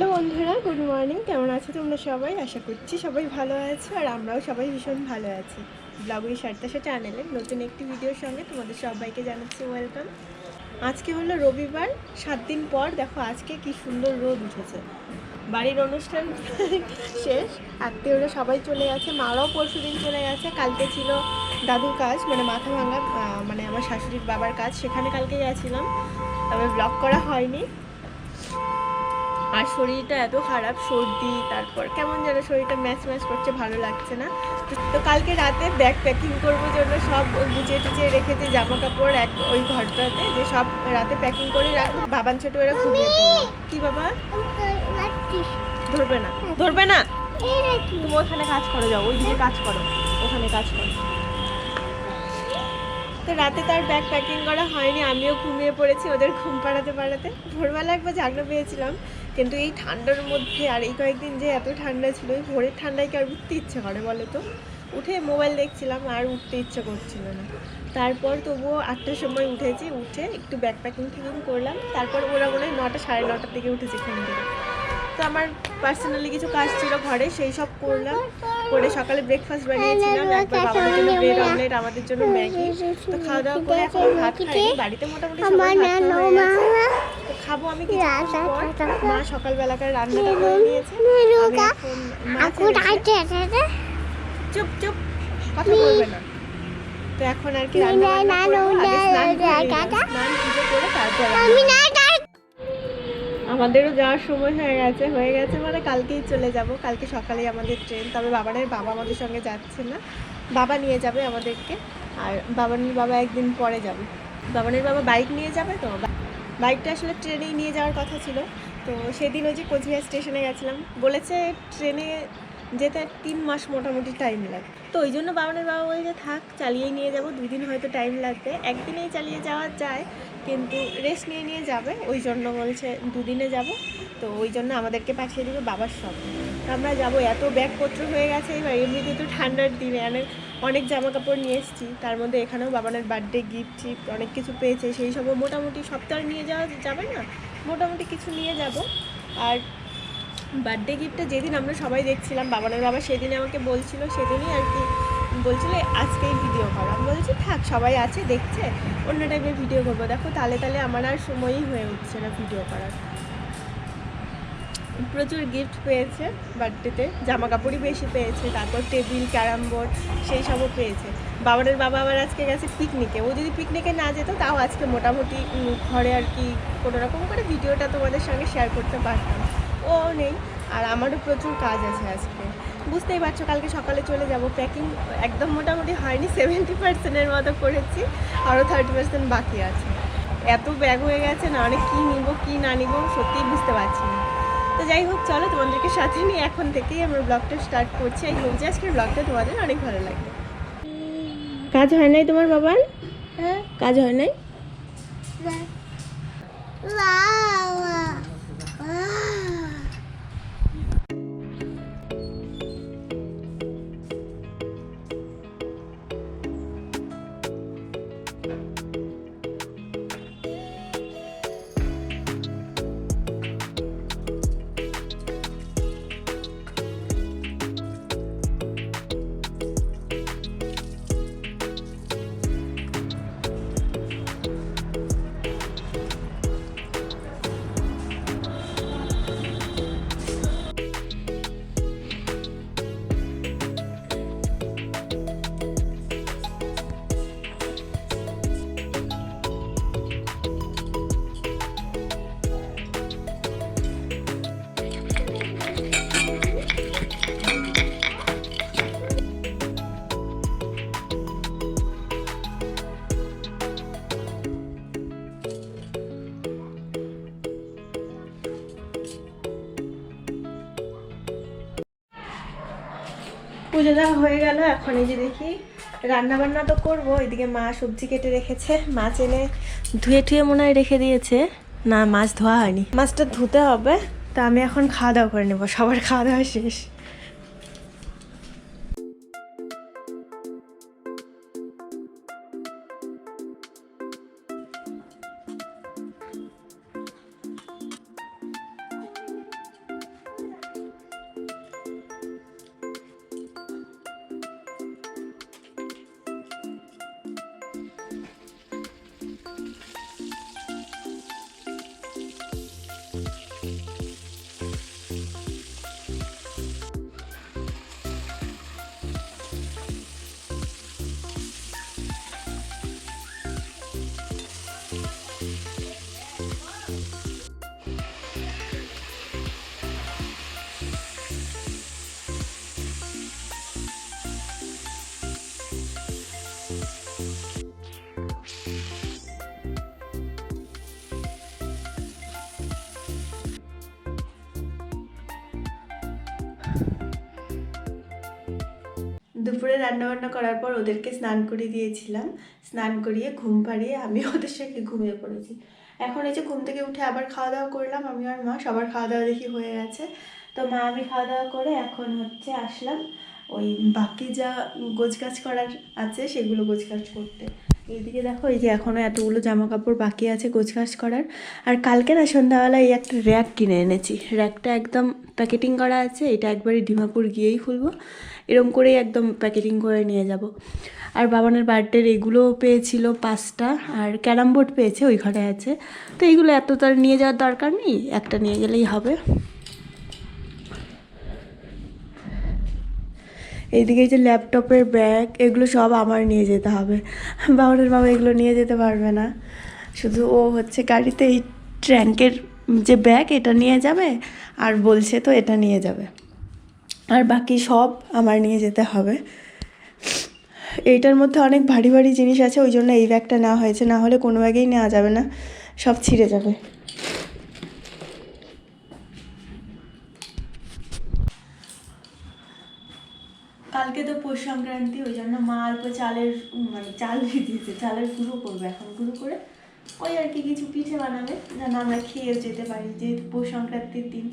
Hello বন্ধুরা, good morning. কেমন আছো তোমরা সবাই? আশা করছি সবাই ভালো আছো, আর আমরাও সবাই ভীষণ ভালো আছি। ব্লগুই সারতাশা চ্যানেলের নতুন একটি ভিডিওর সঙ্গে তোমাদের সবাইকে জানাচ্ছি ওয়েলকাম। আজকে হলো রবিবার, 7 দিন পর দেখো আজকে কি সুন্দর রোদ উঠেছে। বাড়ির অনুষ্ঠান শেষ, আত্মীয়রা সবাই চলে গেছে, মারাও পরশু দিন চলে গেছে। কালকে ছিল দাদুর কাজ, মানে মাথা ভাঙা, মানে আমার শাশুড়ির বাবার কাজ, সেখানে কালকে গেছিলাম, তবে ব্লগ করা হয়নি। আর শরীরটা এত খারাপ, সর্দি, তারপর কেমন যেন শরীরটা ম্যাচ ম্যাচ করছে, ভালো লাগছে না। তো কালকে রাতে ব্যাগ প্যাকিং করবো জন্য সব গুছিয়ে টুচিয়ে রেখেছি, জামা কাপড় ওই ঘরটাতে, যে সব রাতে প্যাকিং করে রাখবো। বাবান ছোট ওরা ঘুমিয়ে পড়বে। কি বাবা? ধরবে না, ধরবে না। তুমি ওখানে কাজ করো, যাও ওইদিকে কাজ করো, ওখানে কাজ করো। তো রাতে তার ব্যাগ প্যাকিং করা হয়নি, আমিও ঘুমিয়ে পড়েছি ওদের ঘুম পাড়াতে পাড়াতে। ভোরবেলা একবার জাগনা পেয়েছিলাম, কিন্তু এই ঠান্ডার মধ্যে, আর এই কয়েকদিন যে এত ঠান্ডা ছিল, এই ভোরের ঠান্ডায় কি আর উঠতে ইচ্ছে করে বলো তো? উঠে মোবাইল দেখছিলাম, আর উঠতে ইচ্ছে করছিল না। তারপর তবুও 8টার সময় উঠেছি, উঠে একটু ব্যাগ প্যাকিং ট্যাকিং করলাম। তারপর ওরা মনে হয় 9টা সাড়ে 9টার দিকে উঠেছি ঘুম থেকে। তো আমার পার্সোনালি কিছু কাজ ছিল ঘরে, সেই সব করলাম। করে সকালে ব্রেকফাস্ট বানিয়েছিলাম, একবার বাবার জন্য ব্রেড অমলেট, আমাদের জন্য ম্যাগি। তো খাওয়া দাওয়া করে এখন ভাত খাইনি, বাড়িতে মোটামুটি সবাই ভাত খাওয়া হয়ে গেছে। তো খাবো আমি কিছুক্ষণ পর। মা সকালবেলাকার রান্নাটা করে নিয়েছে, আমি এখন মাছ এনেছে। চুপ চুপ, কথা বলবে না। তো এখন আর কি রান্না করবো, আগে স্নান পুজো করে তারপর আমাদেরও যাওয়ার সময় হয়ে গেছে মানে কালকেই চলে যাব। কালকে সকালেই আমাদের ট্রেন, তবে বাবানের বাবা আমাদের সঙ্গে যাচ্ছে না, বাবা নিয়ে যাবে আমাদেরকে। আর বাবানের বাবা একদিন পরে যাবে, বাবানের বাবা বাইক নিয়ে যাবে। তো বাইকটা আসলে ট্রেনেই নিয়ে যাওয়ার কথা ছিল। তো সেদিন ওই যে কোচবিহার স্টেশনে গেছিলাম, বলেছে ট্রেনে যেতে 3 মাস মোটামুটি টাইম লাগে। তো ওই জন্য বাবানের বাবা বলে থাক, চালিয়েই নিয়ে যাব, 2 দিন হয়তো টাইম লাগবে, একদিনেই চালিয়ে যাওয়া যায়, কিন্তু রেস্ট নিয়ে নিয়ে যাবে, ওই জন্য বলছে 2 দিনে যাব। তো ওই জন্য আমাদেরকে পাঠিয়ে দেবে বাবার সঙ্গে। তো আমরা যাবো, এত ব্যাগপত্র হয়ে গেছে এবার, এমনিতে তো ঠান্ডার দিনে অনেক জামা কাপড় নিয়ে এসেছি, তার মধ্যে এখানেও বাবানের বার্থডে গিফট টিফট অনেক কিছু পেয়েছে, সেই সবও মোটামুটি সপ্তাহ নিয়ে যাওয়া যাবে না, মোটামুটি কিছু নিয়ে যাব। আর বার্থডে গিফটটা যেদিন আমরা সবাই দেখছিলাম, বাবানের বাবা সেদিনে আমাকে বলছিল, সেদিনই আর কি বলছিল আজকেই ভিডিও করো। আমি বলেছি থাক, সবাই আছে দেখছে, অন্য টাইপের ভিডিও করবো। দেখো তালে তালে আমার আর সময়ই হয়ে উঠছে না ভিডিও করার। প্রচুর গিফট পেয়েছে বার্থডেতে, জামা কাপড়ই বেশি পেয়েছে, তারপর টেবিল, ক্যারাম বোর্ড, সেই সবও পেয়েছে। বাবানের বাবা আবার আজকে গেছে পিকনিকে, ও যদি পিকনিকে না যেত তাও আজকে মোটামুটি ঘরে আর কি কোনো রকম করে ভিডিওটা তোমাদের সঙ্গে শেয়ার করতে পারতাম। ও নেই, আর আমারও প্রচুর কাজ আছে আজকে, বুঝতেই পারছো। কালকে সকালে চলে যাব, প্যাকিং একদম মোটামুটি হয়নি, 70%-এর মতো করেছি, আরও 30% বাকি আছে। এত ব্যাগ হয়ে গেছে না, অনেক কী নিব কী না নিব সত্যিই বুঝতে পারছি না। তো যাই হোক, চলো তোমাদেরকে সাথে নিয়ে এখন থেকেই আমরা ব্লগটা স্টার্ট করছি। এই হোক যে আজকের ব্লগটা তোমাদের অনেক ভালো লাগবে। কাজ হয় নাই তোমার বাবার? হ্যাঁ, কাজ হয় নাই। পুজো দেওয়া হয়ে গেল, এখন এই যে দেখি রান্না বান্না তো করবো। এদিকে মা সবজি কেটে রেখেছে, মাছ এনে ধুয়ে টুয়ে মনে হয় রেখে দিয়েছে, না মাছ ধোয়া হয়নি, মাছটা ধুতে হবে। তা আমি এখন খাওয়া দাওয়া করে নেবো, সবার খাওয়া দাওয়া শেষ। দুপুরে রান্নাবান্না করার পর ওদেরকে স্নান করিয়ে দিয়েছিলাম, স্নান করিয়ে ঘুম পাড়িয়ে আমি ওদের সঙ্গে ঘুমিয়ে পড়েছি। এখন এই যে ঘুম থেকে উঠে আবার খাওয়া দাওয়া করলাম, আমি আর মা সবার খাওয়া দাওয়া দেখি হয়ে গেছে। তো মা আমি খাওয়া দাওয়া করে এখন হচ্ছে আসলাম ওই বাকি যা গোছগাছ করার আছে সেগুলো গোছগাছ করতে। এইদিকে দেখো এই যে এখনও এতগুলো জামা কাপড় বাকি আছে গোছগাছ করার। আর কালকে না সন্ধ্যাবেলা এই একটা র্যাক কিনে এনেছি, র্যাকটা একদম প্যাকেটিং করা আছে, এটা একবারে ডিমাপুর গিয়েই খুলবো, এরকম করেই একদম প্যাকেটিং করে নিয়ে যাব। আর বাবানের বার্থডের এগুলো পেয়েছিল 5টা, আর ক্যারাম বোর্ড পেয়েছে ওই ঘরে আছে। তো এইগুলো এত তার নিয়ে যাওয়ার দরকার নেই, একটা নিয়ে গেলেই হবে। এইদিকে যে ল্যাপটপের ব্যাগ এগুলো সব আমার নিয়ে যেতে হবে, বাবানের বাবা এগুলো নিয়ে যেতে পারবে না, শুধু ও হচ্ছে গাড়িতে এই ট্র্যাঙ্কের যে ব্যাগ এটা নিয়ে যাবে, আর বলছে তো এটা নিয়ে যাবে, আর বাকি সব আমার নিয়ে যেতে হবে। এইটার মধ্যে অনেক ভারী ভারী জিনিস আছে, ওই জন্য এই ব্যাগটা নেওয়া হয়েছে, না হলে কোনো ব্যাগেই নেওয়া যাবে না, সব ছিঁড়ে যাবে। কালকে তো পৌষ সংক্রান্তি, ওই জন্য মা অল্প চালের চাল দিয়েছে, চালের গুঁড়ো করবে, এখন গুঁড়ো করে ওই আর কি কিছু পিঠে বানাবে যেন আমরা খেয়ে যেতে পারি, যেহেতু পৌষ সংক্রান্তির দিন।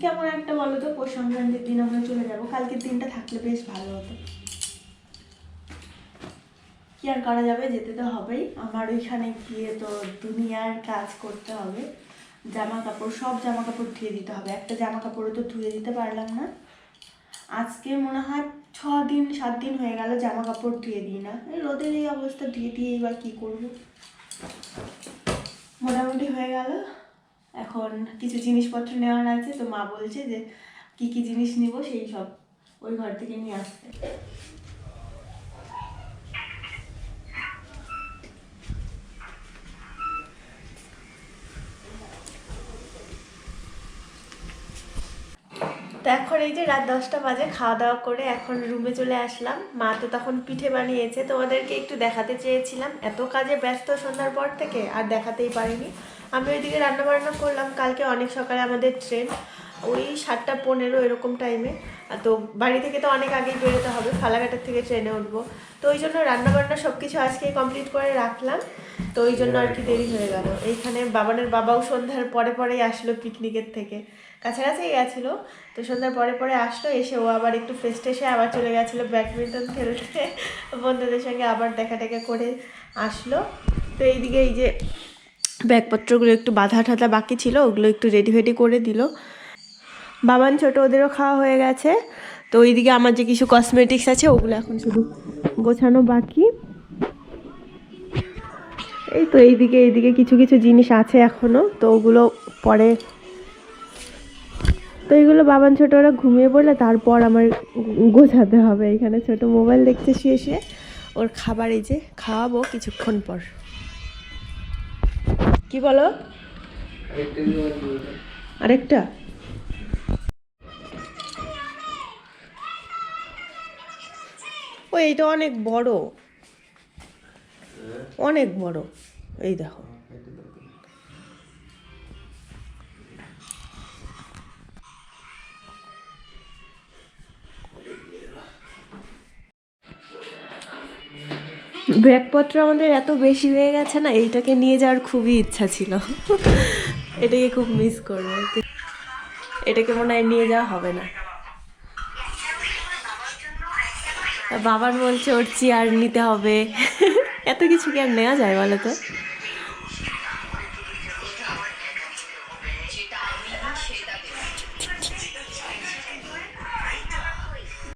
কেমন একটা বলো তো, পৌষ সংক্রান্তির দিন আমরা চলে যাব, কালকের দিনটা থাকলে বেশ ভালো হতো। কি আর করা যাবে, যেতে তো হবেই। আমার ওইখানে গিয়ে তো দুনিয়ার কাজ করতে হবে, জামা কাপড় সব জামা কাপড় ধুয়ে দিতে হবে, একটা জামা কাপড়ও তো ধুয়ে দিতে পারলাম না। আজকে মনে হয় 6-7 দিন হয়ে গেল জামা কাপড় ধুয়ে দিই না, এই রোদের এই অবস্থা ধুয়ে দিয়ে এবার কী করবো। মোটামুটি হয়ে গেল, এখন কিছু জিনিসপত্র নেওয়ার আছে, তো মা বলছে যে কি কি জিনিস নিব সেই সব ওই ঘর থেকে নিয়ে আসতে। তো এখন এই যে রাত 10টা বাজে, খাওয়া দাওয়া করে এখন রুমে চলে আসলাম। মা তো তখন পিঠে বানিয়েছে, তোমাদেরকে একটু দেখাতে চেয়েছিলাম, এত কাজে ব্যস্ত সন্ধ্যার পর থেকে আর দেখাতেই পারিনি। আমি ওইদিকে রান্নাবান্না করলাম, কালকে অনেক সকালে আমাদের ট্রেন, ওই 7টা 15 এরকম টাইমে। তো বাড়ি থেকে তো অনেক আগেই বেরোতে হবে, ফালাকাটার থেকে ট্রেনে উঠবো, তো ওই জন্য রান্নাবান্না সব কিছু আজকেই কমপ্লিট করে রাখলাম, তো ওই জন্য আর কি দেরি হয়ে গেল। এইখানে বাবানের বাবাও সন্ধ্যার পরে পরেই আসলো পিকনিকের থেকে, কাছাকাছিই গেছিলো, তো সন্ধ্যার পরে পরে আসলো, এসে ও আবার একটু ফ্রেশ ট্রেশে আবার চলে গেছিলো ব্যাডমিন্টন খেলতে বন্ধুদের সঙ্গে, আবার দেখা টেকা করে আসলো। তো এইদিকে এই যে ব্যাগপত্রগুলো একটু বাঁধা ঠাধা বাকি ছিল, ওগুলো একটু রেডি ফেডি করে দিল। বাবান ছোটো ওদেরও খাওয়া হয়ে গেছে, তো ওইদিকে আমার যে কিছু কসমেটিক্স আছে ওগুলো এখন শুধু গোছানো বাকি। এই তো এইদিকে কিছু কিছু জিনিস আছে এখনও, তো ওগুলো পরে, তো এইগুলো বাবান ছোটো ওরা ঘুমিয়ে পড়লে তারপর আমার গোছাতে হবে। এখানে ছোট মোবাইল দেখতে শুয়ে শুয়ে, ওর খাবার এই যে খাওয়াবো কিছুক্ষণ পর। কি বলো? আরেকটা ও, এইটা অনেক বড়, অনেক বড়, এই দেখো। ব্যাগপত্র আমাদের এত বেশি হয়ে গেছে না, এইটাকে নিয়ে যাওয়ার খুবই ইচ্ছা ছিল, এটাকে খুব মিস করবো, এটাকে মনে হয় নিয়ে যাওয়া হবে না। বাবার বলছে ওর চেয়ার নিতে হবে, এত কিছু কি আর নেওয়া যায় বলো তো।